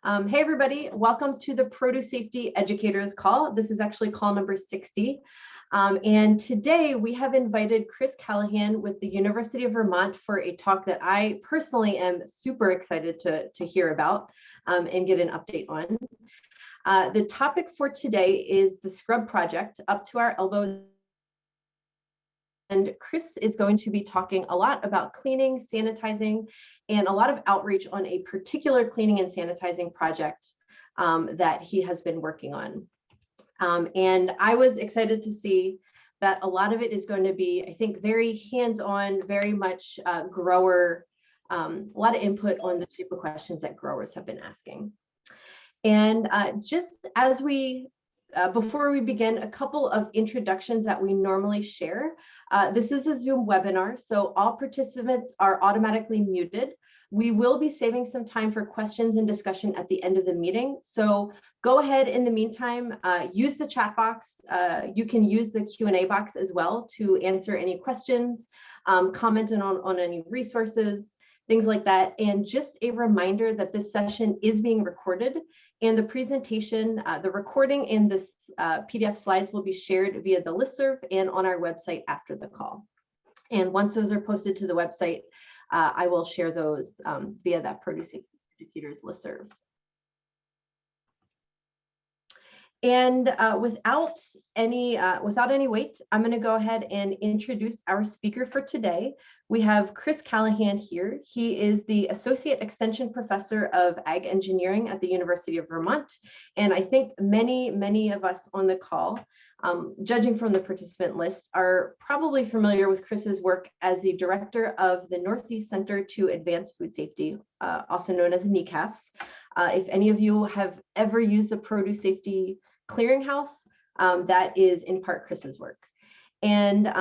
Hey everybody, welcome to the Produce Safety Educators call. This is actually call number 60. And today we have invited Chris Callahan with the University of Vermont for a talk that I personally am super excited to hear about and get an update on. The topic for today is the scrub project, up to our elbows. And Chris is going to be talking a lot about cleaning, sanitizing, and a lot of outreach on a particular cleaning and sanitizing project that he has been working on. And I was excited to see that a lot of it is going to be, I think, very hands-on, very much grower, a lot of input on the type of questions that growers have been asking. And just as we before we begin, a couple of introductions that we normally share. This is a Zoom webinar, so all participants are automatically muted. We will be saving some time for questions and discussion at the end of the meeting. So go ahead in the meantime, use the chat box. You can use the Q&A box as well to answer any questions, comment on any resources, things like that. And just a reminder that this session is being recorded, and the presentation, the recording and this PDF slides will be shared via the listserv and on our website after the call. And once those are posted to the website, I will share those via that Produce Safety Educators listserv. And without any wait, I'm going to go ahead and introduce our speaker for today. We have Chris Callahan here. He is the Associate Extension Professor of Ag Engineering at the University of Vermont. And I think many of us on the call, judging from the participant list, are probably familiar with Chris's work as the Director of the Northeast Center to Advance Food Safety, also known as NECAFS. If any of you have ever used the Produce Safety Clearinghouse, that is in part Chris's work. And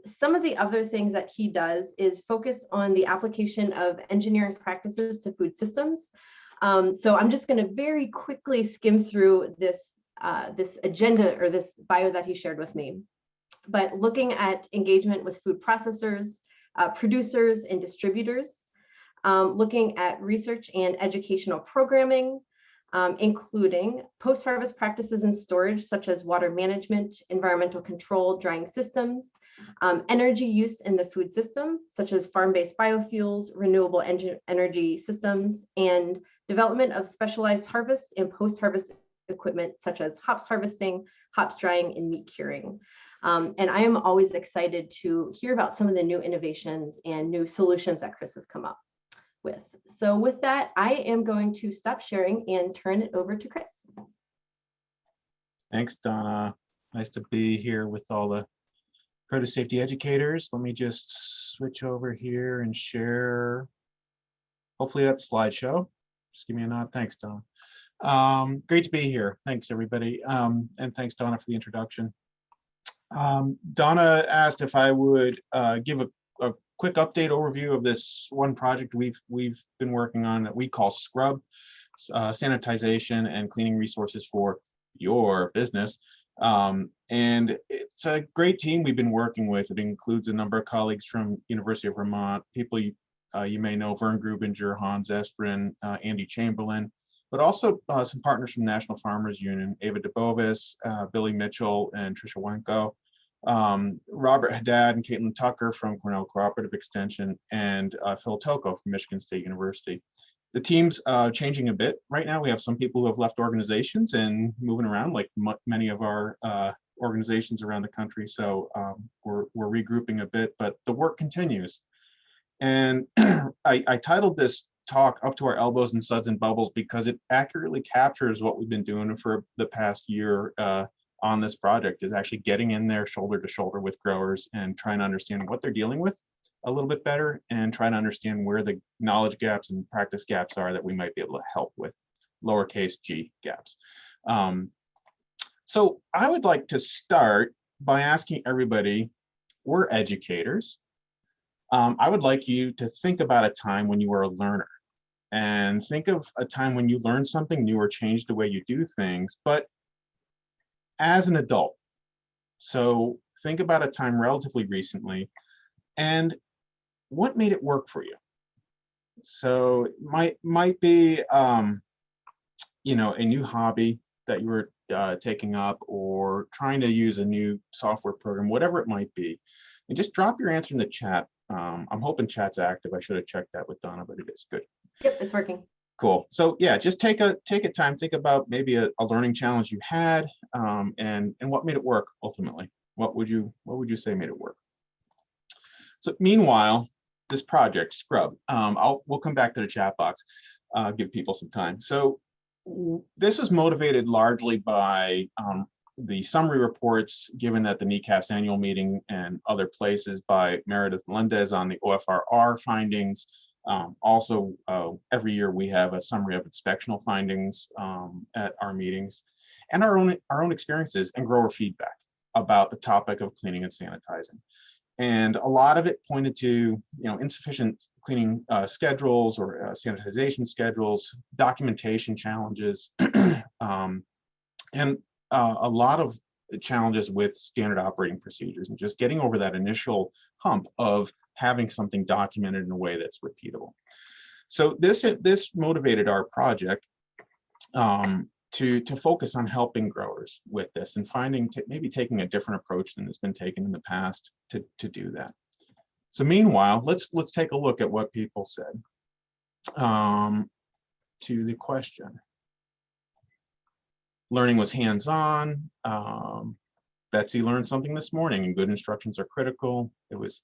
some of the other things that he does is focus on the application of engineering practices to food systems. So I'm just going to very quickly skim through this agenda or this bio that he shared with me. But looking at engagement with food processors, producers, and distributors, looking at research and educational programming, including post-harvest practices in storage, such as water management, environmental control, drying systems, energy use in the food system, such as farm-based biofuels, renewable energy systems, and development of specialized harvest and post-harvest equipment, such as hops harvesting, hops drying, and meat curing. And I am always excited to hear about some of the new innovations and new solutions that Chris has come up with. So with that, I am going to stop sharing and turn it over to Chris. Thanks, Donna. Nice to be here with all the produce safety educators. Let me just switch over here and share. Hopefully that's slideshow. Just give me a nod. Thanks, Donna. Great to be here. Thanks, everybody. And thanks, Donna, for the introduction. Donna asked if I would give a quick update overview of this one project we've been working on that we call Scrub, sanitization and cleaning resources for your business. And it's a great team we've been working with. It includes a number of colleagues from University of Vermont, people you may know, Vern Grubinger, Hans Estrin, Andy Chamberlain, but also some partners from National Farmers Union, Ava DeBovis, Billy Mitchell, and Trisha Wenko. Robert Haddad and Caitlin Tucker from Cornell Cooperative Extension, and Phil Tocco from Michigan State University. The team's changing a bit. Right now we have some people who have left organizations and moving around like many of our organizations around the country. So we're regrouping a bit, but the work continues. And I titled this talk Up to Our Elbows in Suds and Bubbles because it accurately captures what we've been doing for the past year on this project, is actually getting in there shoulder to shoulder with growers and trying to understand what they're dealing with a little bit better and trying to understand where the knowledge gaps and practice gaps are that we might be able to help with, lowercase g gaps. So I would like to start by asking everybody, we're educators. I would like you to think about a time when you were a learner and think of a time when you learned something new or changed the way you do things, but as an adult. So think about a time relatively recently and what made it work for you. So it might be a new hobby that you were taking up, or trying to use a new software program, whatever it might be. And just drop your answer in the chat. I'm hoping chat's active. I should have checked that with Donna, but it is good. Yep, it's working. Cool. So yeah, just take a time, think about maybe a learning challenge you had, and what made it work ultimately. What would you say made it work? So meanwhile, this project, Scrub, we'll come back to the chat box, give people some time. So this was motivated largely by the summary reports given at the NECAP's annual meeting and other places by Meredith Melendez on the OFRR findings. Also, every year we have a summary of inspectional findings at our meetings, and our own experiences and grower feedback about the topic of cleaning and sanitizing. And a lot of it pointed to insufficient cleaning schedules or sanitization schedules, documentation challenges, and a lot of challenges with standard operating procedures and just getting over that initial hump of having something documented in a way that's repeatable. So this motivated our project to focus on helping growers with this and maybe taking a different approach than has been taken in the past to do that. So meanwhile, let's take a look at what people said to the question. Learning was hands-on. Betsy learned something this morning, and good instructions are critical. It was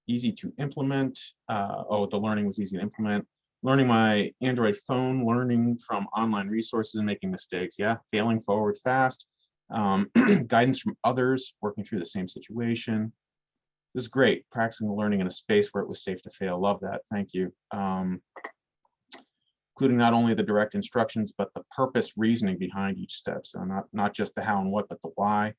easy to implement. The learning was easy to implement. Learning my Android phone, learning from online resources and making mistakes. Yeah, failing forward fast. Guidance from others, working through the same situation. This is great, practicing learning in a space where it was safe to fail. Love that, thank you. Including not only the direct instructions, but the purpose reasoning behind each step. So not just the how and what, but the why.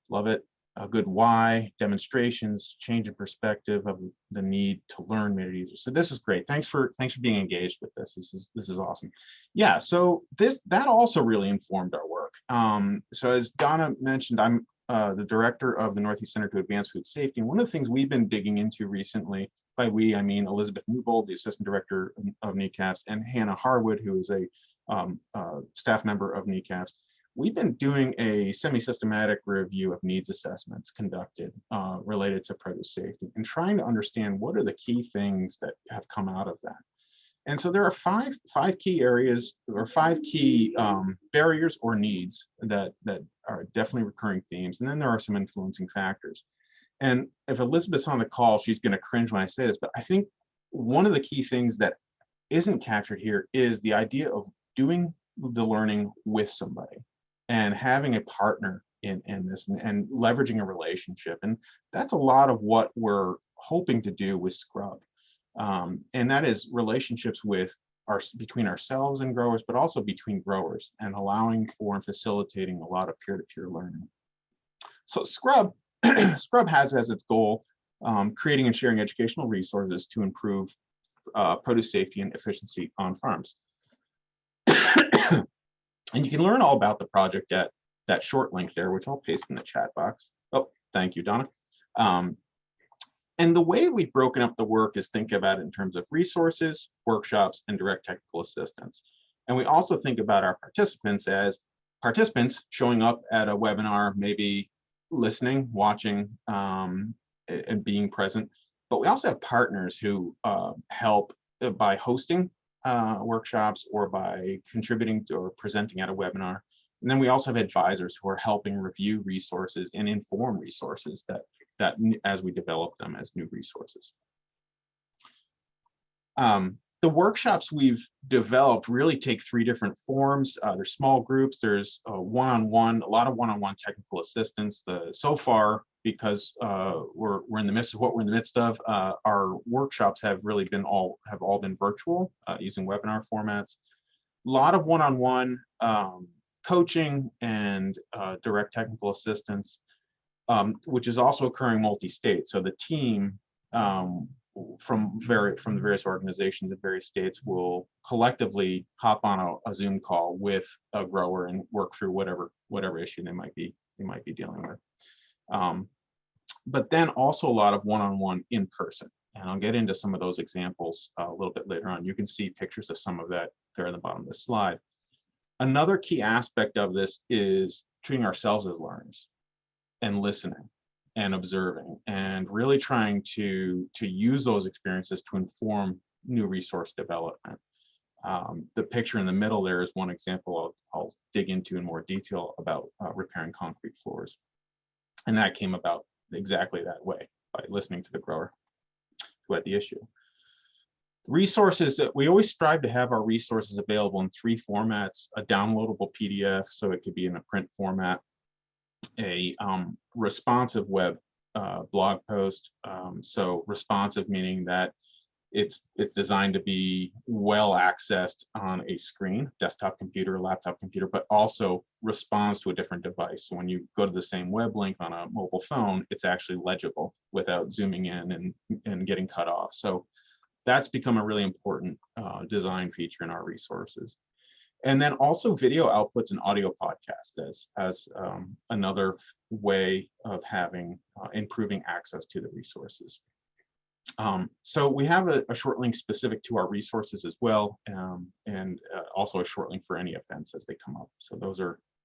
Love it. A good why, demonstrations, change in perspective of the need to learn made it easier. So this is great. Thanks for being engaged with this. This is awesome. Yeah, so that also really informed our work. So as Donna mentioned, I'm the director of the Northeast Center to Advance Food Safety. And one of the things we've been digging into recently, by we, I mean Elizabeth Newbold, the assistant director of NECAPS, and Hannah Harwood, who is a staff member of NECAPS. We've been doing a semi-systematic review of needs assessments conducted related to produce safety and trying to understand what are the key things that have come out of that. And so there are five key areas or five key barriers or needs that are definitely recurring themes. And then there are some influencing factors. And if Elizabeth's on the call, she's going to cringe when I say this, but I think one of the key things that isn't captured here is the idea of doing the learning with somebody and having a partner in this and leveraging a relationship. And that's a lot of what we're hoping to do with Scrub. And that is relationships between ourselves and growers, but also between growers, and allowing for and facilitating a lot of peer-to-peer learning. So Scrub has as its goal creating and sharing educational resources to improve produce safety and efficiency on farms. And you can learn all about the project at that short link there, which I'll paste in the chat box. Oh, thank you, Donna. And the way we've broken up the work is think about it in terms of resources, workshops, and direct technical assistance. And we also think about our participants as participants showing up at a webinar, maybe listening, watching, and being present. But we also have partners who help by hosting workshops or by contributing to or presenting at a webinar. And then we also have advisors who are helping review resources and inform resources that as we develop them as new resources. The workshops we've developed really take three different forms. There's small groups, there's one-on-one, a lot of one-on-one technical assistance. So far, because we're in the midst of what we're in the midst of, our workshops have really been all been virtual using webinar formats. A lot of one-on-one coaching and direct technical assistance, which is also occurring multi-state. So the team from the various organizations in various states will collectively hop on a Zoom call with a grower and work through whatever issue they might be dealing with. But then also a lot of one-on-one in person. And I'll get into some of those examples a little bit later on. You can see pictures of some of that there at the bottom of the slide. Another key aspect of this is treating ourselves as learners and listening and observing and really trying to use those experiences to inform new resource development. The picture in the middle there is one example I'll dig into in more detail about repairing concrete floors. And that came about exactly that way, by listening to the grower who had the issue. Resources that we always strive to have our resources available in 3 formats: a downloadable PDF, so it could be in a print format, a responsive web blog post. So responsive meaning that it's designed to be well accessed on a screen, desktop computer, laptop computer, but also responds to a different device. So when you go to the same web link on a mobile phone, it's actually legible without zooming in and getting cut off. So that's become a really important design feature in our resources. And then also video outputs and audio podcasts as another way of having improving access to the resources. So we have a short link specific to our resources as well, and also a short link for any events as they come up. So those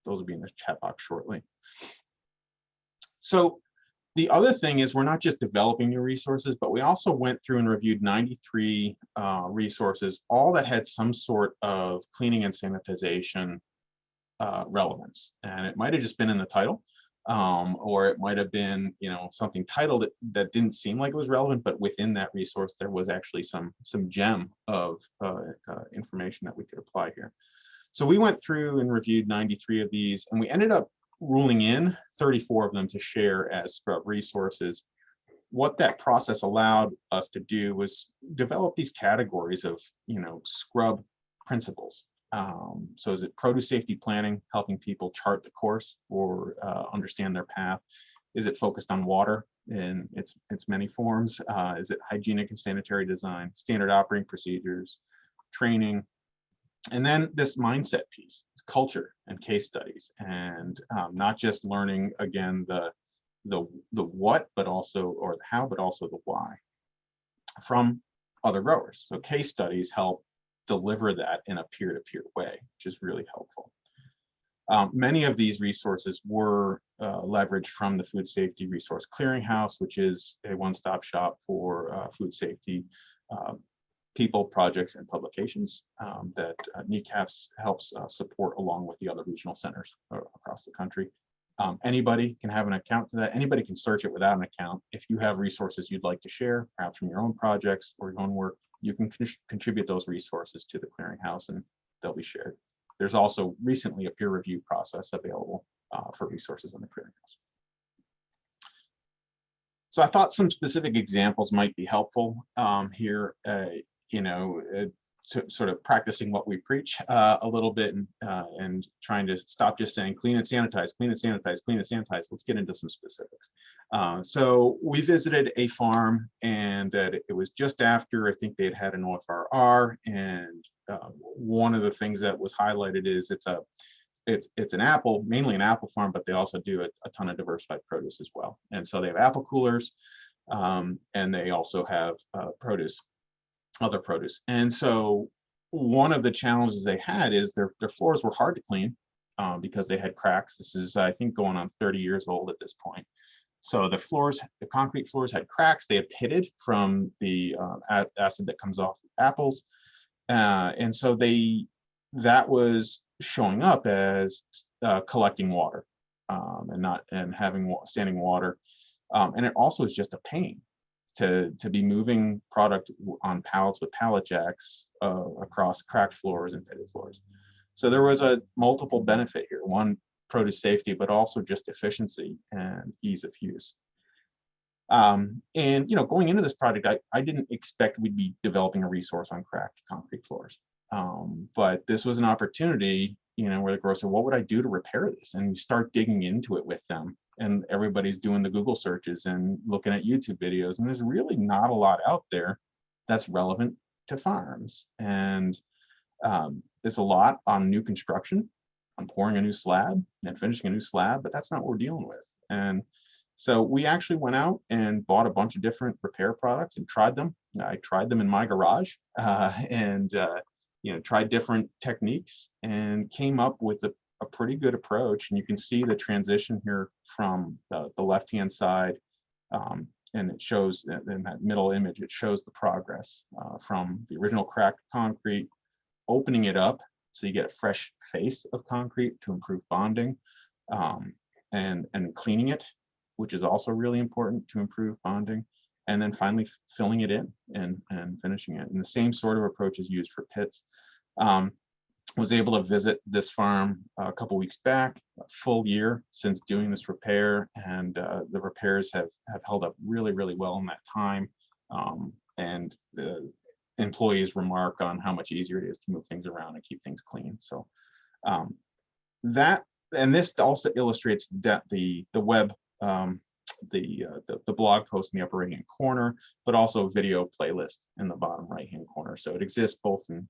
will be in the chat box shortly. So the other thing is, we're not just developing new resources, but we also went through and reviewed 93 resources, all that had some sort of cleaning and sanitization relevance. And it might have just been in the title, or it might have been, something titled that didn't seem like it was relevant, but within that resource there was actually some gem of information that we could apply here. So we went through and reviewed 93 of these, and we ended up ruling in 34 of them to share as Scrub resources. What that process allowed us to do was develop these categories of, Scrub principles. So is it produce safety planning, helping people chart the course or understand their path? Is it focused on water in its many forms? Is it hygienic and sanitary design, standard operating procedures, training? And then this mindset piece, culture and case studies, and not just learning, again, the what, but also, or the how, but also the why from other growers. So case studies help deliver that in a peer-to-peer way, which is really helpful. Many of these resources were leveraged from the Food Safety Resource Clearinghouse, which is a one-stop shop for food safety people, projects, and publications that NECAPS helps support along with the other regional centers across the country. Anybody can have an account to that. Anybody can search it without an account. If you have resources you'd like to share, perhaps from your own projects or your own work, you can contribute those resources to the Clearinghouse and they'll be shared. There's also recently a peer review process available for resources in the Clearinghouse. So I thought some specific examples might be helpful here, to sort of practicing what we preach a little bit and trying to stop just saying clean and sanitize, clean and sanitize, clean and sanitize. Let's get into some specifics. So we visited a farm, and it was just after I think they'd had an OFRR, and one of the things that was highlighted is it's an apple, mainly an apple farm, but they also do a ton of diversified produce as well. And so they have apple coolers, and they also have other produce. And so one of the challenges they had is their floors were hard to clean because they had cracks. This is, I think, going on 30 years old at this point. So the concrete floors had cracks. They had pitted from the acid that comes off apples. And so that was showing up as collecting water and having standing water. And it also is just a pain to be moving product on pallets with pallet jacks across cracked floors and pitted floors. So there was a multiple benefit here. One, produce safety, but also just efficiency and ease of use. And going into this project, I didn't expect we'd be developing a resource on cracked concrete floors. But this was an opportunity, where the grower said, what would I do to repair this? And you start digging into it with them. And everybody's doing the Google searches and looking at YouTube videos. And there's really not a lot out there that's relevant to farms. And there's a lot on new construction, on pouring a new slab and finishing a new slab, but that's not what we're dealing with. And so we actually went out and bought a bunch of different repair products and tried them. I tried them in my garage and tried different techniques and came up with a pretty good approach. And you can see the transition here from the left-hand side, and it shows in that middle image, it shows the progress from the original cracked concrete, opening it up so you get a fresh face of concrete to improve bonding, and cleaning it, which is also really important to improve bonding, and then finally filling it in and finishing it. And the same sort of approach is used for pits. Was able to visit this farm a couple weeks back, a full year since doing this repair, and the repairs have held up really, really well in that time. And the employees remark on how much easier it is to move things around and keep things clean. So this also illustrates that the web, the blog post in the upper right hand corner, but also video playlist in the bottom right hand corner. So it exists both in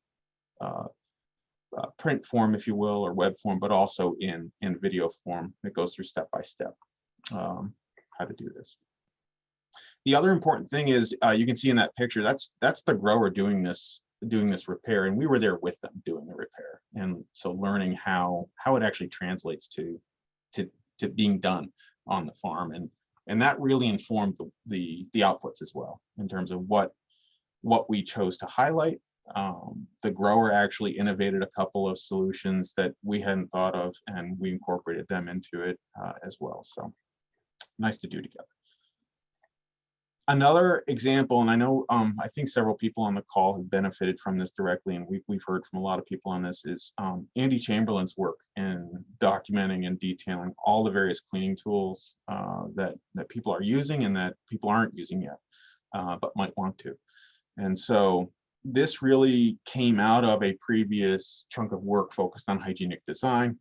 print form, if you will, or web form, but also in video form. It goes through step by step how to do this. The other important thing is you can see in that picture, that's the grower doing this repair, and we were there with them doing the repair, and so learning how it actually translates to being done on the farm, and that really informed the outputs as well in terms of what we chose to highlight. The grower actually innovated a couple of solutions that we hadn't thought of, and we incorporated them into it as well. So nice to do together. Another example, and I know I think several people on the call have benefited from this directly, and we've heard from a lot of people on this, is Andy Chamberlain's work in documenting and detailing all the various cleaning tools that people are using and that people aren't using yet, but might want to. And so this really came out of a previous chunk of work focused on hygienic design,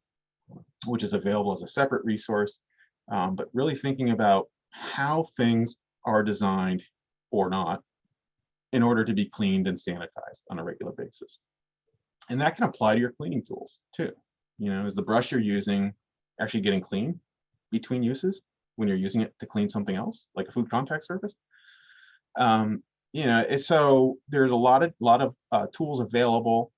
which is available as a separate resource, but really thinking about how things are designed or not in order to be cleaned and sanitized on a regular basis. And that can apply to your cleaning tools too. Is the brush you're using actually getting clean between uses when you're using it to clean something else, like a food contact surface? So there's a lot of tools available.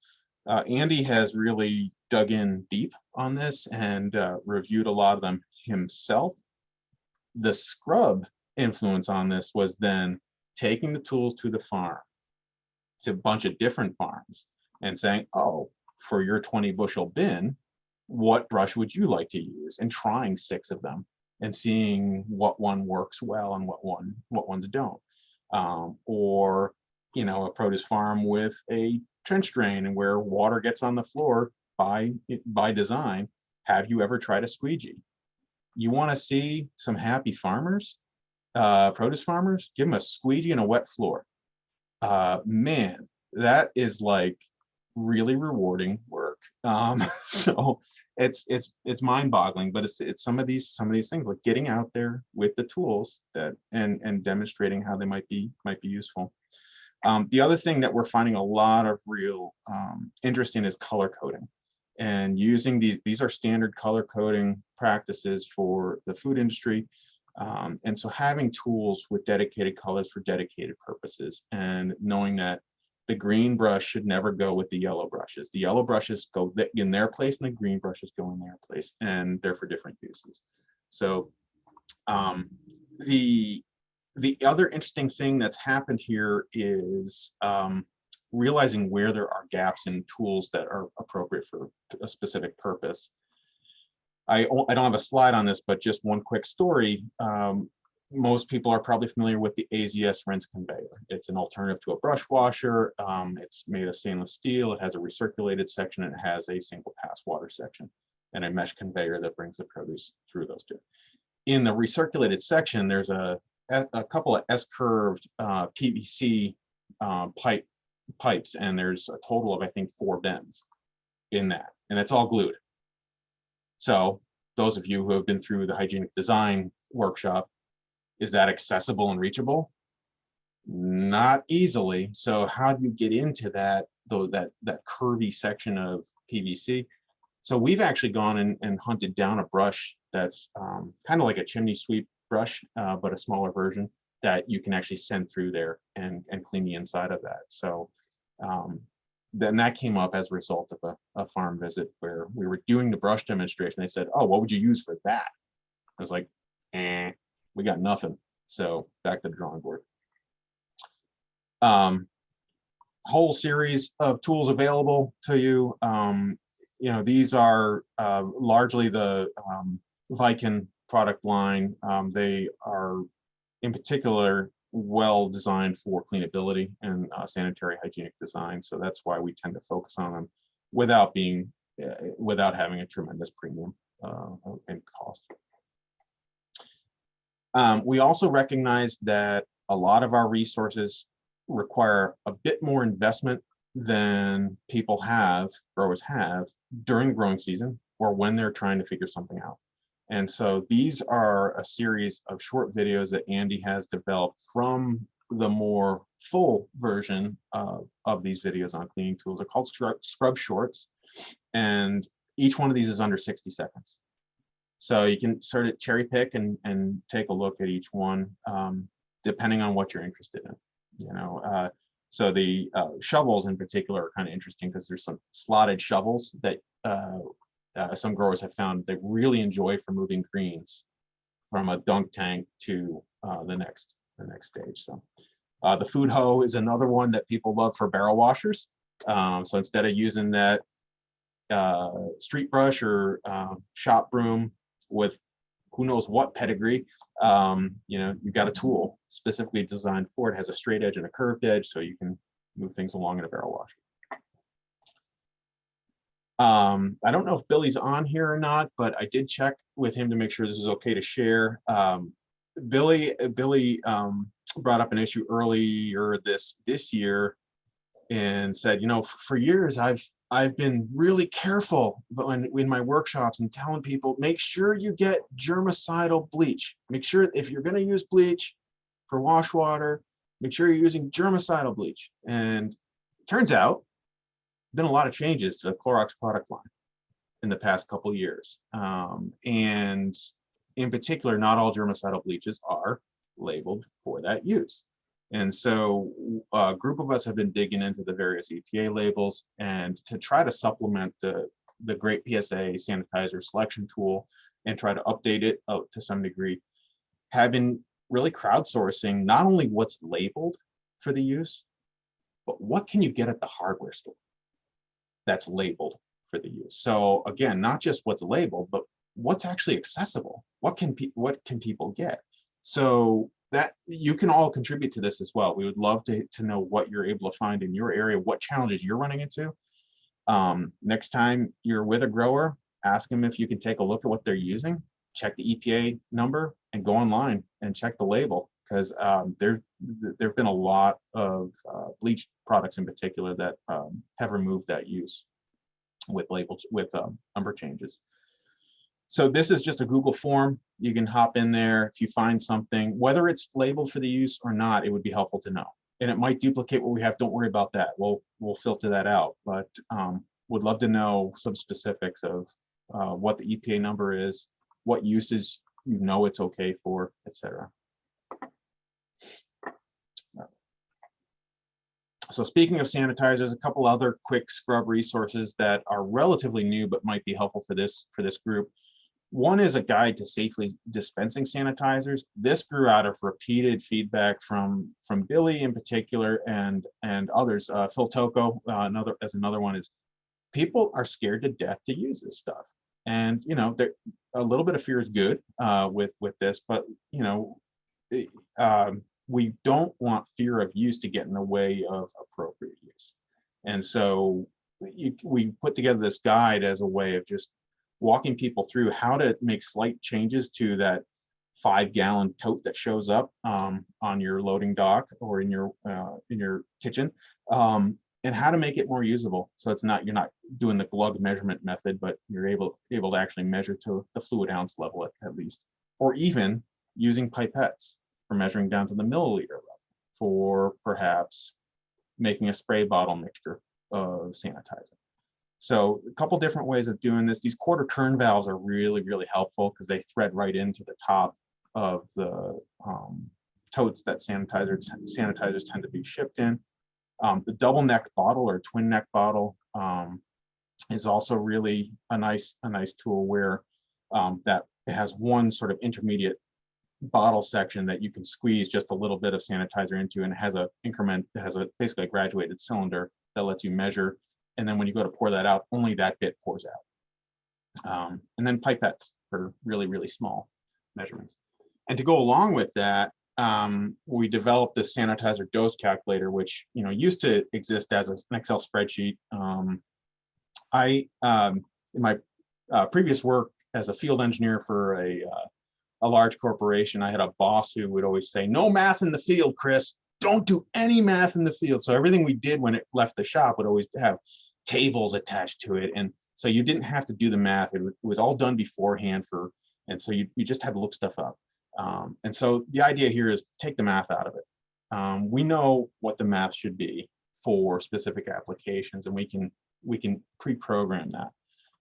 Andy has really dug in deep on this and reviewed a lot of them himself. The scrub influence on this was then taking the tools to the farm, to a bunch of different farms, and saying, oh, for your 20 bushel bin, what brush would you like to use? And trying 6 of them and seeing what one works well and what ones don't. Or a produce farm with a trench drain and where water gets on the floor by design. Have you ever tried a squeegee? You want to see some happy farmers, produce farmers? Give them a squeegee and a wet floor. Man, that is like really rewarding work. So it's mind-boggling, but it's some of these things, like getting out there with the tools and demonstrating how they might be useful. The other thing that we're finding a lot of real interest in is color coding, and using these are standard color coding practices for the food industry. And so having tools with dedicated colors for dedicated purposes, and knowing that the green brush should never go with the yellow brushes. The yellow brushes go in their place and the green brushes go in their place, and they're for different uses. So the other interesting thing that's happened here is realizing where there are gaps in tools that are appropriate for a specific purpose. I don't have a slide on this, but just one quick story. Most people are probably familiar with the Azs Rinse Conveyor. It's an alternative to a brush washer. It's made of stainless steel. It has a recirculated section, and it has a single pass water section and a mesh conveyor that brings the produce through those two. In the recirculated section, there's a couple of S-curved PVC pipes, and there's a total of, I think, 4 bends in that, and it's all glued. So those of you who have been through the hygienic design workshop, is that accessible and reachable? Not easily. So how do you get into that curvy section of PVC? So we've actually gone and hunted down a brush that's kind of like a chimney sweep brush, but a smaller version that you can actually send through there and clean the inside of that. So then that came up as a result of a farm visit where we were doing the brush demonstration. They said, "Oh, what would you use for that?" I was like, we got nothing. So back to the drawing board. Whole series of tools available to you. You know, these are largely the Viking product line. They are in particular well designed for cleanability and sanitary hygienic design. So that's why we tend to focus on them without being without having a tremendous premium in cost. We also recognize that a lot of our resources require a bit more investment than growers have during growing season or when they're trying to figure something out. And so these are a series of short videos that Andy has developed from the more full version of these videos on cleaning tools. They're called Scrub Shorts, and each one of these is under 60 seconds. So you can sort of cherry pick and take a look at each one, depending on what you're interested in. You know, so the shovels in particular are kind of interesting because there's some slotted shovels that some growers have found they really enjoy for moving greens from a dunk tank to the next stage. So the food hoe is another one that people love for barrel washers. So instead of using that street brush or shop broom with who knows what pedigree, you know, you've got a tool specifically designed for it. It has a straight edge and a curved edge, so you can move things along in a barrel washer. I don't know if Billy's on here or not, but I did check with him to make sure this is okay to share. Billy brought up an issue earlier this year and said, you know, for years I've been really careful in my workshops and telling people, make sure you get germicidal bleach. Make sure if you're going to use bleach for wash water, make sure you're using germicidal bleach. And it turns out been a lot of changes to the Clorox product line in the past couple of years. And in particular, not all germicidal bleaches are labeled for that use. And so a group of us have been digging into the various EPA labels and to try to supplement the great PSA sanitizer selection tool and try to update it to some degree, have been really crowdsourcing not only what's labeled for the use, but what can you get at the hardware store that's labeled for the use. So again, not just what's labeled, but what's actually accessible. What can people get? So that you can all contribute to this as well. We would love to know what you're able to find in your area, what challenges you're running into. Next time you're with a grower, ask them if you can take a look at what they're using, check the EPA number, and go online and check the label, because there have been a lot of bleach products in particular that have removed that use with labels with number changes. So this is just a Google form. You can hop in there. If you find something, whether it's labeled for the use or not, it would be helpful to know. And it might duplicate what we have. Don't worry about that. We'll filter that out. But would love to know some specifics of what the EPA number is, what uses you know it's okay for, etc. So speaking of sanitizers, a couple other quick scrub resources that are relatively new but might be helpful for this group. One is a guide to safely dispensing sanitizers. This grew out of repeated feedback from Billy in particular and others. Phil Tocco, another one, is people are scared to death to use this stuff. And you know, a little bit of fear is good with this, but you know, we don't want fear of use to get in the way of appropriate use. And so we put together this guide as a way of just walking people through how to make slight changes to that 5-gallon tote that shows up on your loading dock or in your kitchen, and how to make it more usable. So it's not, you're not doing the glug measurement method, but you're able to actually measure to the fluid ounce level at least, or even using pipettes for measuring down to the milliliter level, for perhaps making a spray bottle mixture of sanitizer. So a couple different ways of doing this. These quarter turn valves are really, really helpful because they thread right into the top of the totes that sanitizers tend to be shipped in. The double neck bottle or twin neck bottle is also really a nice tool where that it has one sort of intermediate bottle section that you can squeeze just a little bit of sanitizer into, and it has a increment that has basically a graduated cylinder that lets you measure, and then when you go to pour that out, only that bit pours out. And then pipettes for really small measurements. And to go along with that, we developed this sanitizer dose calculator, which used to exist as an Excel spreadsheet. In my previous work as a field engineer for a large corporation, I had a boss who would always say, "No math in the field, Chris. Don't do any math in the field." So everything we did when it left the shop would always have tables attached to it, and so you didn't have to do the math. It was all done beforehand and so you just had to look stuff up. And so the idea here is take the math out of it. We know what the math should be for specific applications, and we can pre-program that.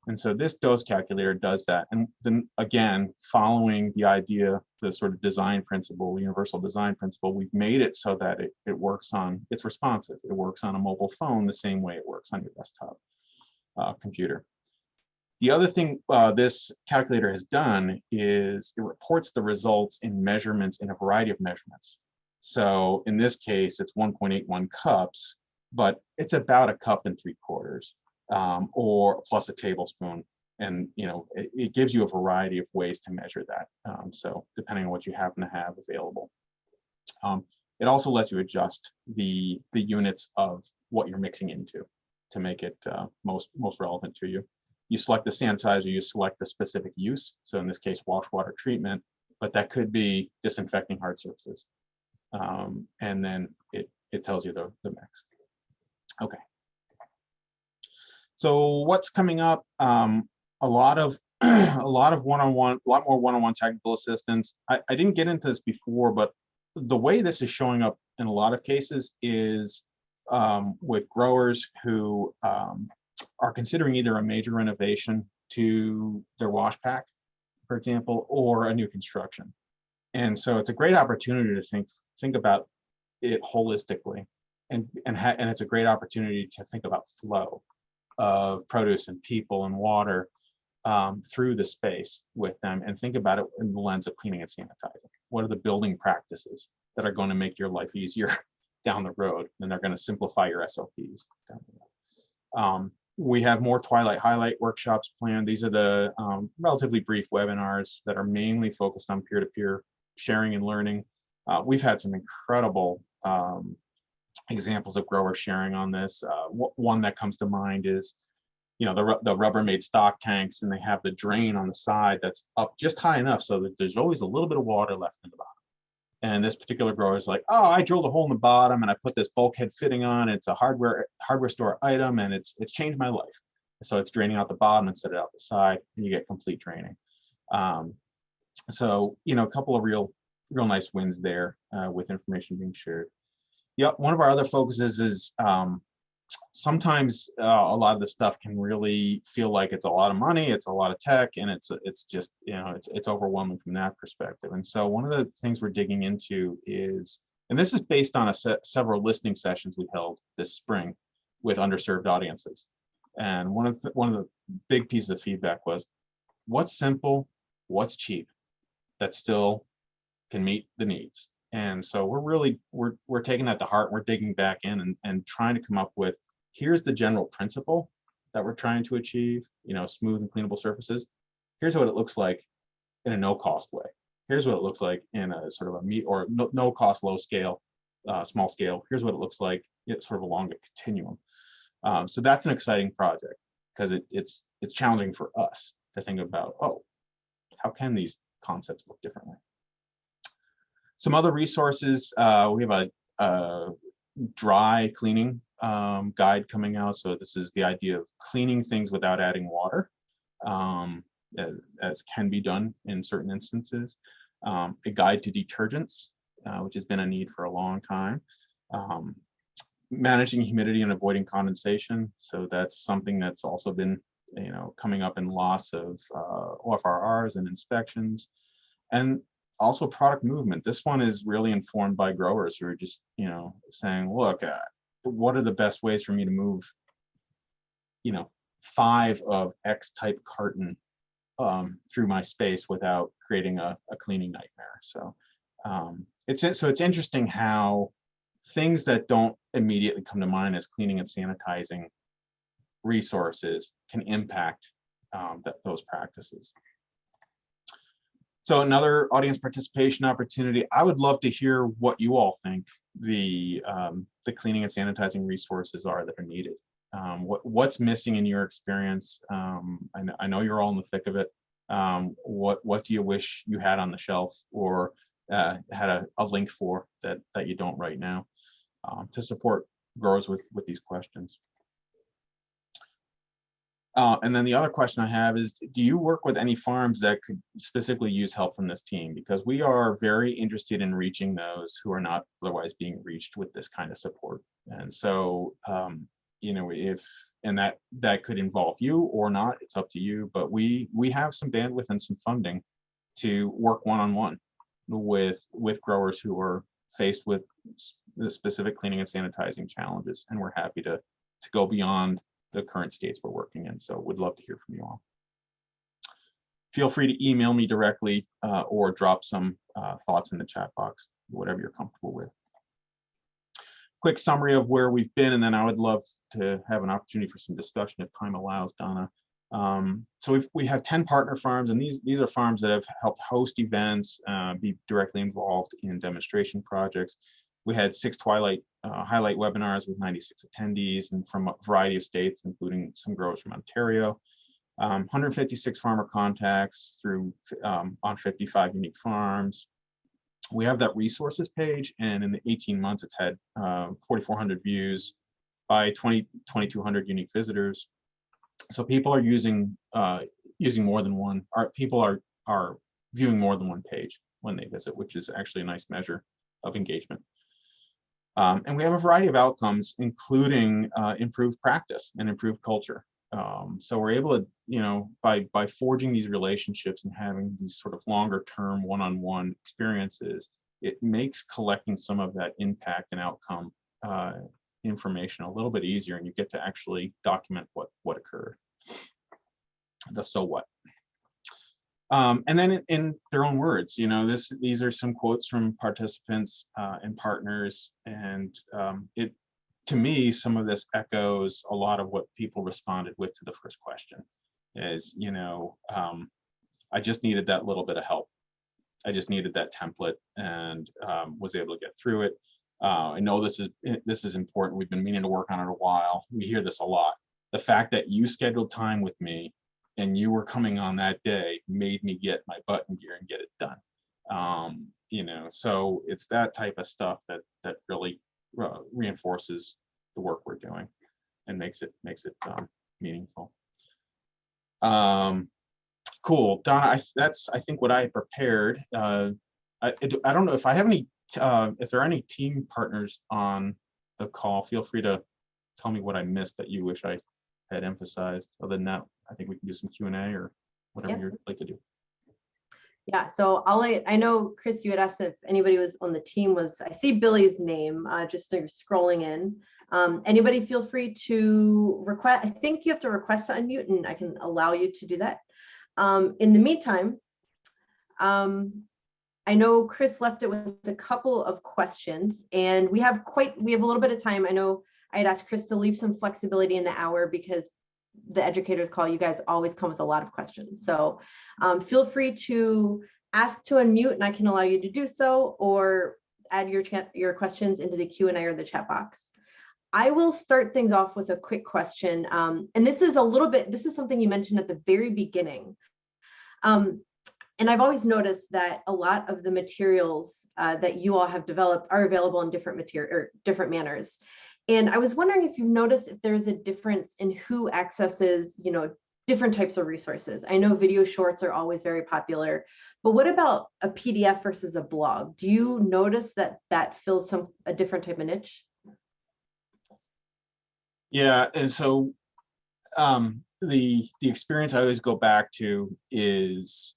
And so this dose calculator does that. And then again, following the idea, the sort of design principle, universal design principle, we've made it so that it works it's responsive. It works on a mobile phone the same way it works on your desktop computer. The other thing this calculator has done is it reports the results in measurements, in a variety of measurements. So in this case, it's 1.81 cups, but it's about 1.75 cups. Or plus a tablespoon, and it gives you a variety of ways to measure that. So depending on what you happen to have available, it also lets you adjust the units of what you're mixing into to make it most relevant to you. You select the sanitizer, you select the specific use. So in this case, wash water treatment, but that could be disinfecting hard surfaces, and then it tells you the mix. Okay. So what's coming up? A lot more one-on-one technical assistance. I didn't get into this before, but the way this is showing up in a lot of cases is with growers who are considering either a major renovation to their wash pack, for example, or a new construction. And so it's a great opportunity to think about it holistically, and it's a great opportunity to think about flow of produce and people and water through the space with them, and think about it in the lens of cleaning and sanitizing. What are the building practices that are going to make your life easier down the road, and they're going to simplify your SOPs down the road. We have more Twilight Highlight workshops planned. These are the relatively brief webinars that are mainly focused on peer-to-peer sharing and learning. We've had some incredible examples of growers sharing on this. One that comes to mind is, the Rubbermaid stock tanks, and they have the drain on the side that's up just high enough so that there's always a little bit of water left in the bottom. And this particular grower is like, "Oh, I drilled a hole in the bottom and I put this bulkhead fitting on. It's a hardware store item, and it's changed my life." So it's draining out the bottom instead of out the side, and you get complete draining. So a couple of real nice wins there with information being shared. Yeah, one of our other focuses is sometimes a lot of the stuff can really feel like it's a lot of money, it's a lot of tech, and it's just it's overwhelming from that perspective. And so one of the things we're digging into is, and this is based on several listening sessions we held this spring with underserved audiences. And one of the big pieces of feedback was, what's simple, what's cheap, that still can meet the needs. And so we're taking that to heart. We're digging back in and trying to come up with, here's the general principle that we're trying to achieve, smooth and cleanable surfaces. Here's what it looks like in a no-cost way. Here's what it looks like in a sort of a no-cost, low scale, small scale. Here's what it looks like sort of along a continuum. So that's an exciting project, because it's challenging for us to think about, how can these concepts look differently? Some other resources, we have a dry cleaning guide coming out. So this is the idea of cleaning things without adding water, as can be done in certain instances. A guide to detergents, which has been a need for a long time. Managing humidity and avoiding condensation. So that's something that's also been coming up in lots of OFRRs and inspections. And also product movement. This one is really informed by growers who are just saying, look, what are the best ways for me to move, 5 of X type carton through my space without creating a cleaning nightmare. So it's interesting how things that don't immediately come to mind as cleaning and sanitizing resources can impact those practices. So another audience participation opportunity. I would love to hear what you all think the cleaning and sanitizing resources are that are needed. What's missing in your experience? I know you're all in the thick of it. What do you wish you had on the shelf or had a link for that you don't right now to support growers with these questions? And then the other question I have is, do you work with any farms that could specifically use help from this team? Because we are very interested in reaching those who are not otherwise being reached with this kind of support. And so, and that could involve you or not, it's up to you, but we have some bandwidth and some funding to work one-on-one with growers who are faced with the specific cleaning and sanitizing challenges. And we're happy to go beyond the current states we're working in. So would love to hear from you all. Feel free to email me directly or drop some thoughts in the chat box, whatever you're comfortable with. Quick summary of where we've been, and then I would love to have an opportunity for some discussion if time allows, Donna. So we have 10 partner farms, and these are farms that have helped host events, be directly involved in demonstration projects. We had 6 highlight webinars with 96 attendees and from a variety of states, including some growers from Ontario. 156 farmer contacts through on 55 unique farms. We have that resources page, and in the 18 months, it's had 4,400 views by 2,200 unique visitors. So people are using more than one. People are viewing more than one page when they visit, which is actually a nice measure of engagement. And we have a variety of outcomes, including improved practice and improved culture. So we're able to, by forging these relationships and having these sort of longer term one-on-one experiences, it makes collecting some of that impact and outcome information a little bit easier, and you get to actually document what occurred, the so what. And then in their own words, these are some quotes from participants and partners, and to me, some of this echoes a lot of what people responded with to the first question is, I just needed that little bit of help. I just needed that template and was able to get through it. I know this is important. We've been meaning to work on it a while. We hear this a lot. The fact that you scheduled time with me and you were coming on that day made me get my butt in gear and get it done. So it's that type of stuff that really reinforces the work we're doing and makes it meaningful. Cool, Donna. That's I think what I prepared. I don't know if I have any. If there are any team partners on the call, feel free to tell me what I missed that you wish I had emphasized. Other than that, I think we can do some Q&A or whatever you'd like to do. Yeah, so I know, Chris, you had asked if anybody was on the team. I see Billy's name just scrolling in. Anybody feel free to request. I think you have to request to unmute, and I can allow you to do that. In the meantime, I know Chris left it with a couple of questions, and we have a little bit of time. I know I had asked Chris to leave some flexibility in the hour because the educators call, you guys always come with a lot of questions. So feel free to ask to unmute, and I can allow you to do so, or add your questions into the Q&A or the chat box. I will start things off with a quick question. And this is something you mentioned at the very beginning. And I've always noticed that a lot of the materials that you all have developed are available in different manners. And I was wondering if you've noticed if there's a difference in who accesses, different types of resources. I know video shorts are always very popular, but what about a PDF versus a blog? Do you notice that fills a different type of niche? Yeah, and so the experience I always go back to is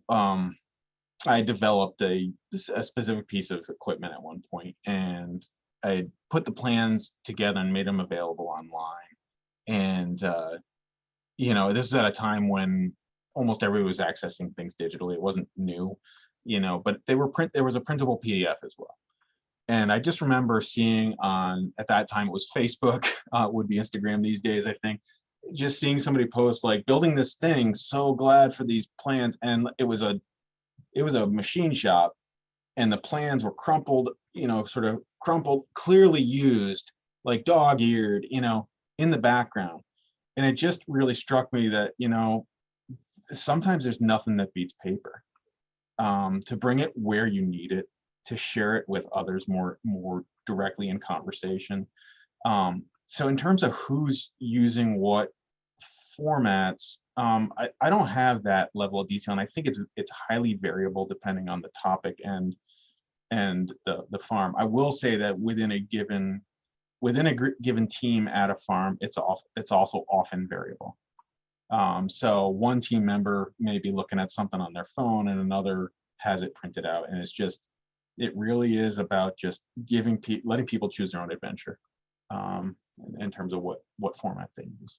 I developed a specific piece of equipment at one point, and I put the plans together and made them available online. And this is at a time when almost everybody was accessing things digitally. It wasn't new, but there was a printable PDF as well. And I just remember seeing at that time, it was Facebook, would be Instagram these days, I think, just seeing somebody post like, building this thing, so glad for these plans. And it was a machine shop, and the plans were crumpled, sort of crumpled, clearly used, like dog-eared, in the background. And it just really struck me that, sometimes there's nothing that beats paper. To bring it where you need it, to share it with others more directly in conversation. So in terms of who's using what formats, I don't have that level of detail, and I think it's highly variable depending on the topic and the farm. I will say that within a given team at a farm, it's also often variable. So one team member may be looking at something on their phone and another has it printed out, and it really is about just letting people choose their own adventure, in terms of what format they use.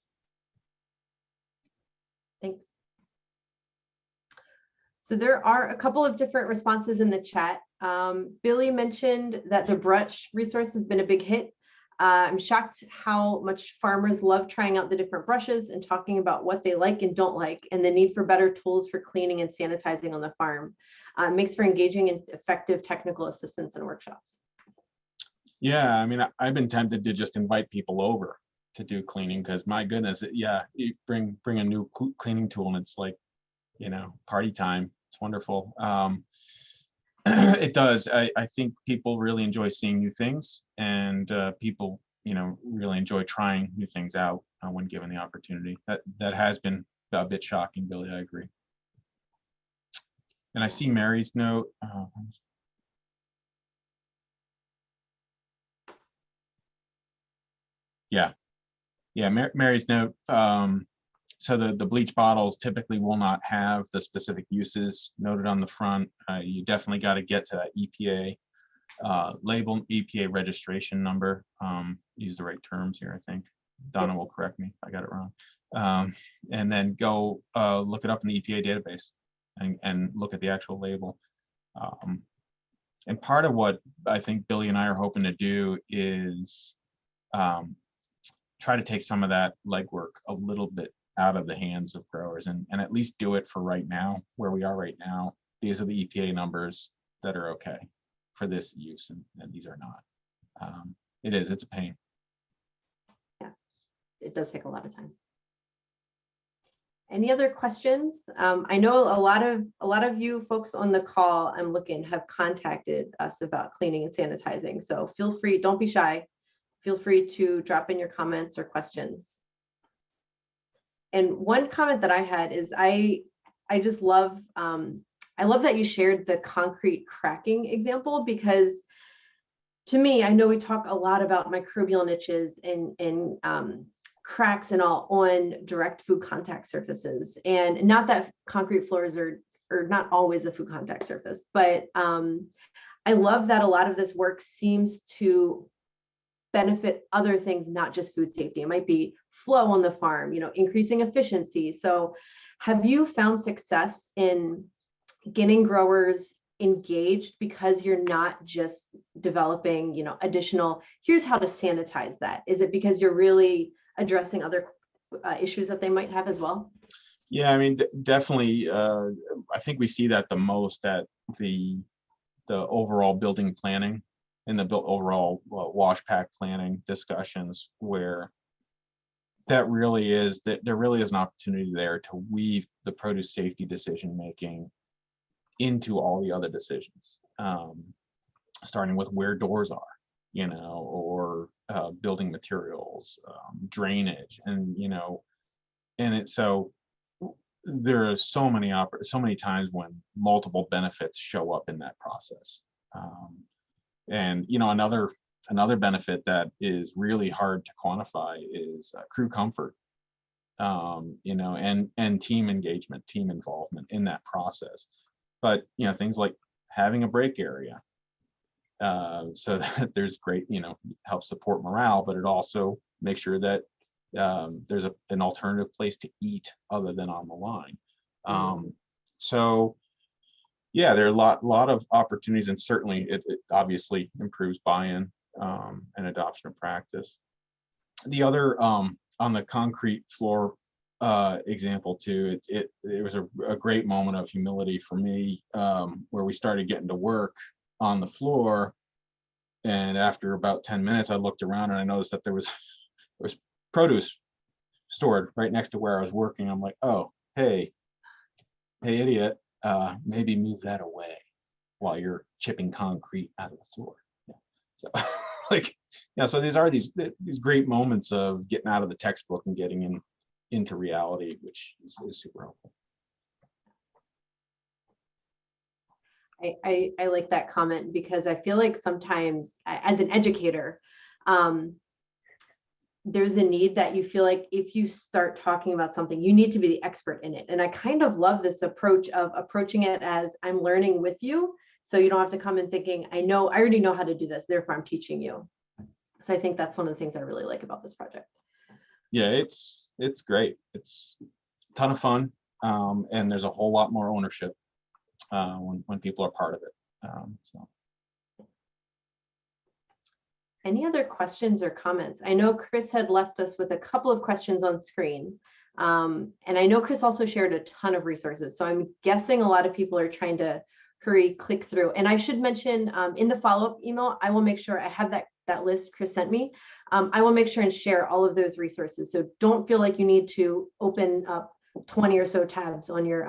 Thanks. So there are a couple of different responses in the chat. Billy mentioned that the brush resource has been a big hit. I'm shocked how much farmers love trying out the different brushes and talking about what they like and don't like, and the need for better tools for cleaning and sanitizing on the farm. Makes for engaging and effective technical assistance and workshops. Yeah, I mean, I've been tempted to just invite people over to do cleaning, because my goodness, you bring a new cleaning tool and it's like, party time. It's wonderful. It does. I think people really enjoy seeing new things, and people, really enjoy trying new things out when given the opportunity. That has been a bit shocking, Billy. I agree. And I see Mary's note. Mary's note. So the bleach bottles typically will not have the specific uses noted on the front. You definitely got to get to that EPA label, EPA registration number. Use the right terms here, I think. Donna will correct me if I got it wrong. And then go look it up in the EPA database and look at the actual label. And part of what I think Billy and I are hoping to do is try to take some of that legwork a little bit out of the hands of growers, and at least do it for right now, where we are right now. These are the EPA numbers that are okay for this use, and these are not. It's a pain. Yeah, it does take a lot of time. Any other questions? I know a lot of you folks on the call, I'm looking, have contacted us about cleaning and sanitizing. So feel free, don't be shy. Feel free to drop in your comments or questions. And one comment that I had is I just love, I love that you shared the concrete cracking example, because to me, I know we talk a lot about microbial niches and cracks and all on direct food contact surfaces, and not that concrete floors are not always a food contact surface, but I love that a lot of this work seems to benefit other things, not just food safety. It might be flow on the farm, increasing efficiency. So have you found success in getting growers engaged because you're not just developing, additional, here's how to sanitize that? Is it because you're really addressing other issues that they might have as well? Yeah, I mean, definitely. I think we see that the most at the overall building planning and the overall wash pack planning discussions, where there really is an opportunity there to weave the produce safety decision making into all the other decisions, starting with where doors are, or building materials, drainage, and so there are so many times when multiple benefits show up in that process. And another benefit that is really hard to quantify is crew comfort, and team engagement, team involvement in that process. But things like having a break area, so that there's great, helps support morale, but it also makes sure that there's an alternative place to eat other than on the line. So yeah, there are a lot of opportunities, and certainly it obviously improves buy-in and adoption of practice. The other on the concrete floor example too, it was a great moment of humility for me, where we started getting to work on the floor, and after about 10 minutes I looked around and I noticed that there was produce stored right next to where I was working. I'm like, oh, hey idiot, maybe move that away while you're chipping concrete out of the floor. Yeah. So like, yeah, so these great moments of getting out of the textbook and getting into reality, which is super helpful. I like that comment, because I feel like sometimes as an educator, there's a need that you feel like if you start talking about something, you need to be the expert in it. And I kind of love this approach of approaching it as I'm learning with you. So you don't have to come in thinking, I already know how to do this, therefore I'm teaching you. So I think that's one of the things I really like about this project. Yeah, it's great. It's a ton of fun. And there's a whole lot more ownership when people are part of it. So. Any other questions or comments? I know Chris had left us with a couple of questions on screen. And I know Chris also shared a ton of resources. So I'm guessing a lot of people are trying to hurry, click through. And I should mention in the follow-up email, I will make sure I have that list Chris sent me. I will make sure and share all of those resources. So don't feel like you need to open up 20 or so tabs on your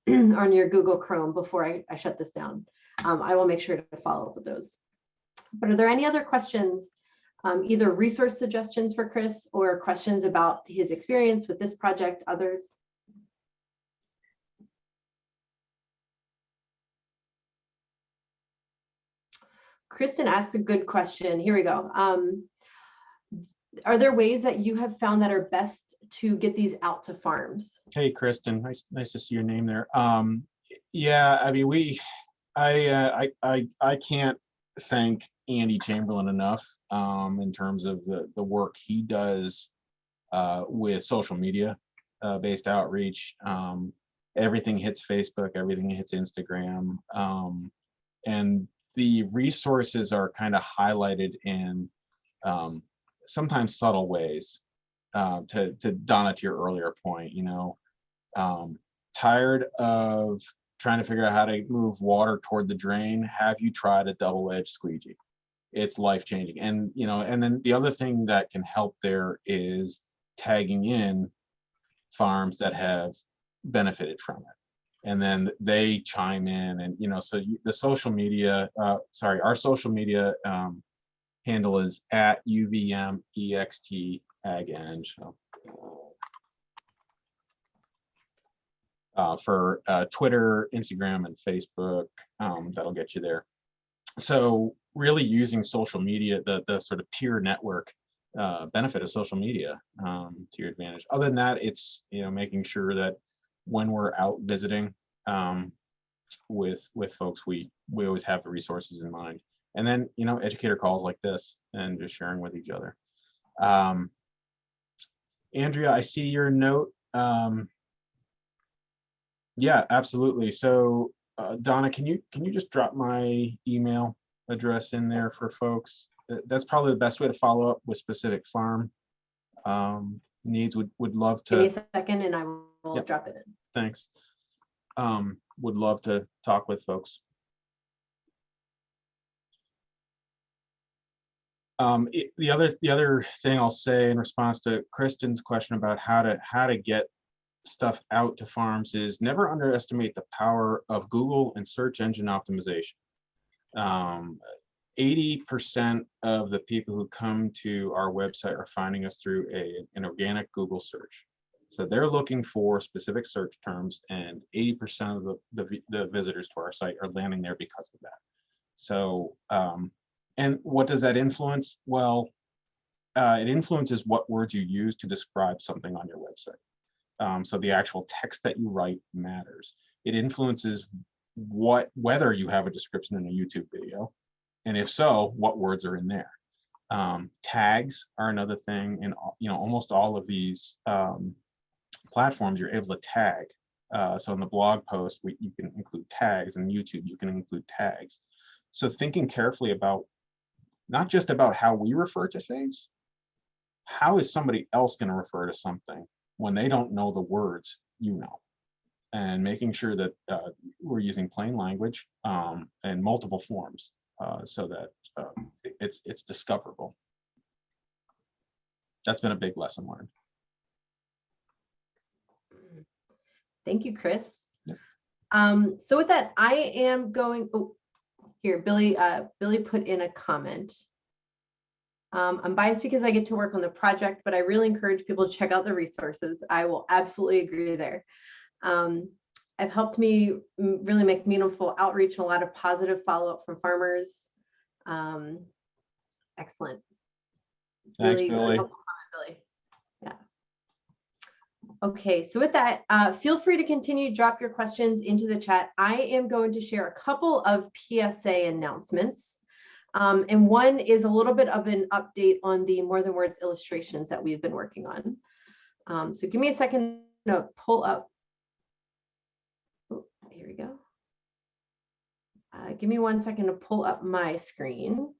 on your Google Chrome before I shut this down. I will make sure to follow up with those. But are there any other questions, either resource suggestions for Chris or questions about his experience with this project, others? Kristen asked a good question. Here we go. Are there ways that you have found that are best to get these out to farms? Hey, Kristen, nice to see your name there. Yeah, I mean, I can't thank Andy Chamberlain enough in terms of the work he does with social media based outreach. Everything hits Facebook, everything hits Instagram, and the resources are kind of highlighted in sometimes subtle ways. To Donna, to your earlier point, tired of trying to figure out how to move water toward the drain, have you tried a double-edged squeegee? It's life-changing. And and then the other thing that can help there is tagging in farms that have benefited from it, and then they chime in. And so the social media, our social media handle is @UVMEXT AgEng. So, for Twitter, Instagram, and Facebook, that'll get you there. So really using social media, the sort of peer network benefit of social media to your advantage. Other than that, it's making sure that when we're out visiting with folks, we always have the resources in mind. And then educator calls like this and just sharing with each other. Andrea, I see your note. Yeah, absolutely. So Donna, can you just drop my email address in there for folks? That's probably the best way to follow up with specific farm needs. Would love to. Give me a second and I will drop it in. Thanks. Would love to talk with folks. The other thing I'll say in response to Kristen's question about how to get stuff out to farms is never underestimate the power of Google and search engine optimization. 80% of the people who come to our website are finding us through an organic Google search. So they're looking for specific search terms, and 80% of the visitors to our site are landing there because of that. So, and what does that influence? Well, it influences what words you use to describe something on your website. So the actual text that you write matters. It influences whether you have a description in a YouTube video. And if so, what words are in there? Tags are another thing. In almost all of these platforms, you're able to tag. So in the blog post, you can include tags, and YouTube, you can include tags. So thinking carefully about not just about how we refer to things, how is somebody else going to refer to something when they don't know the words you know? And making sure that we're using plain language and multiple forms so that it's discoverable. That's been a big lesson learned. Thank you, Chris. Yeah. So with that, I am going, oh, here, Billy put in a comment. I'm biased because I get to work on the project, but I really encourage people to check out the resources. I will absolutely agree there. I've helped me really make meaningful outreach and a lot of positive follow-up from farmers. Excellent. Thanks, Really, Billy. really helpful comment, Billy. Yeah. Okay, so with that, feel free to continue to drop your questions into the chat. I am going to share a couple of PSA announcements. And one is a little bit of an update on the More Than Words illustrations that we've been working on. So give me a second to pull up. Oh, here we go. Give me 1 second to pull up my screen.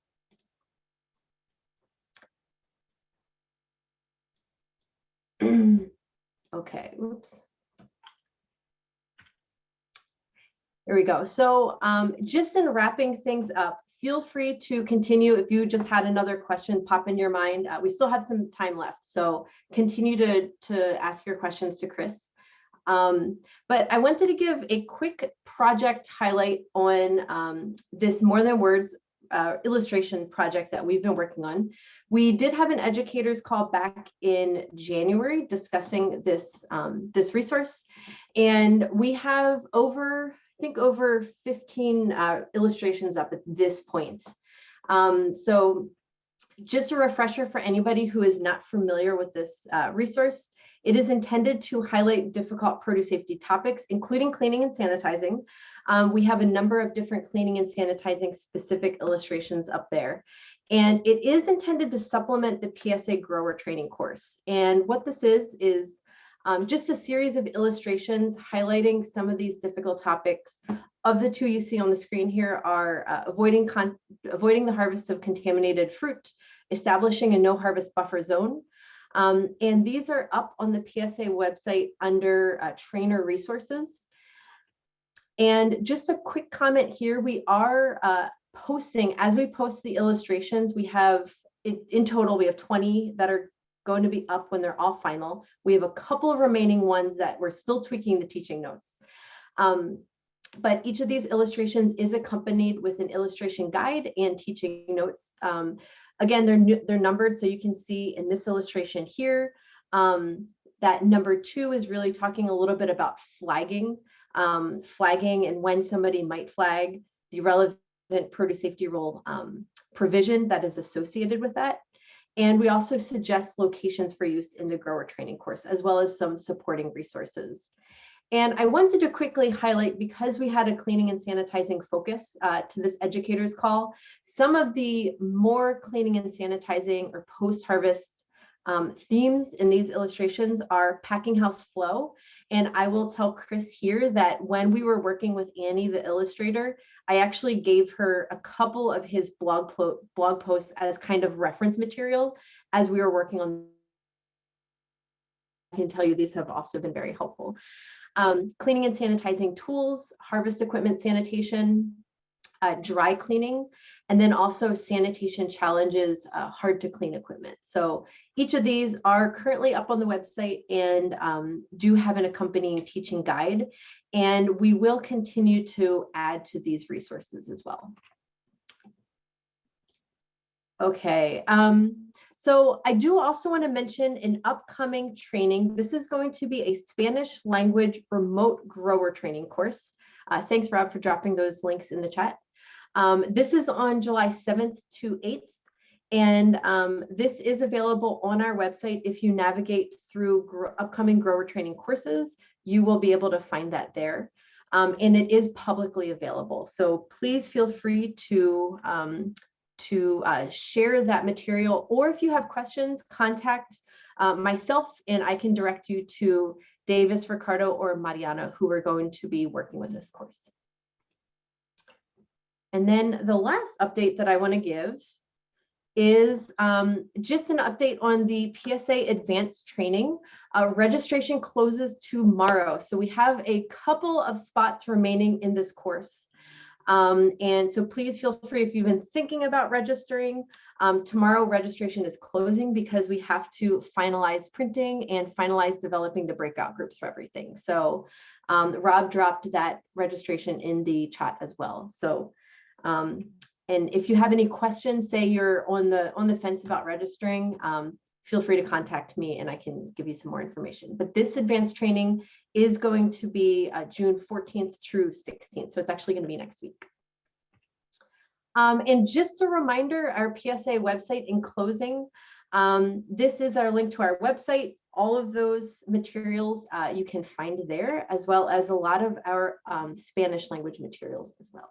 Okay, oops. Here we go. So just in wrapping things up, feel free to continue if you just had another question pop in your mind. We still have some time left, so continue to ask your questions to Chris. But I wanted to give a quick project highlight on this More Than Words illustration project that we've been working on. We did have an educators call back in January discussing this, this resource, and we have over 15 illustrations up at this point. So just a refresher for anybody who is not familiar with this resource, it is intended to highlight difficult produce safety topics, including cleaning and sanitizing. We have a number of different cleaning and sanitizing specific illustrations up there. And it is intended to supplement the PSA grower training course. And what this is just a series of illustrations highlighting some of these difficult topics. Of the two you see on the screen here are avoiding the harvest of contaminated fruit, establishing a no harvest buffer zone. And these are up on the PSA website under trainer resources. And just a quick comment here, we are posting, as we post the illustrations, we have, in total, we have 20 that are going to be up when they're all final. We have a couple of remaining ones that we're still tweaking the teaching notes. But each of these illustrations is accompanied with an illustration guide and teaching notes. Again, they're numbered, so you can see in this illustration here, that number 2 is really talking a little bit about flagging, flagging and when somebody might flag, the relevant produce safety rule provision that is associated with that. And we also suggest locations for use in the grower training course, as well as some supporting resources. And I wanted to quickly highlight, because we had a cleaning and sanitizing focus to this educators call, some of the more cleaning and sanitizing or post-harvest themes in these illustrations are packing house flow. And I will tell Chris here that when we were working with Annie, the illustrator, I actually gave her a couple of his blog posts as kind of reference material as we were working on. I can tell you these have also been very helpful. Cleaning and sanitizing tools, harvest equipment sanitation, dry cleaning, and then also sanitation challenges, hard to clean equipment. So each of these are currently up on the website and do have an accompanying teaching guide, and we will continue to add to these resources as well. Okay. So I do also want to mention an upcoming training. This is going to be a Spanish language remote grower training course. Thanks, Rob, for dropping those links in the chat. This is on July 7th to 8th. And this is available on our website. If you navigate through upcoming grower training courses, you will be able to find that there. and it is publicly available. So please feel free to share that material, or if you have questions, contact myself and I can direct you to Davis, Ricardo, or Mariana, who are going to be working with this course. And then the last update that I want to give is just an update on the PSA advanced training. Registration closes tomorrow. So we have a couple of spots remaining in this course. And so please feel free, if you've been thinking about registering, tomorrow registration is closing because we have to finalize printing and finalize developing the breakout groups for everything. So Rob dropped that registration in the chat as well. So and if you have any questions, say you're on the fence about registering, feel free to contact me and I can give you some more information. But this advanced training is going to be June 14th through 16th. So it's actually going to be next week. And just a reminder, our PSA website in closing, this is our link to our website. All of those materials you can find there, as well as a lot of our Spanish language materials as well.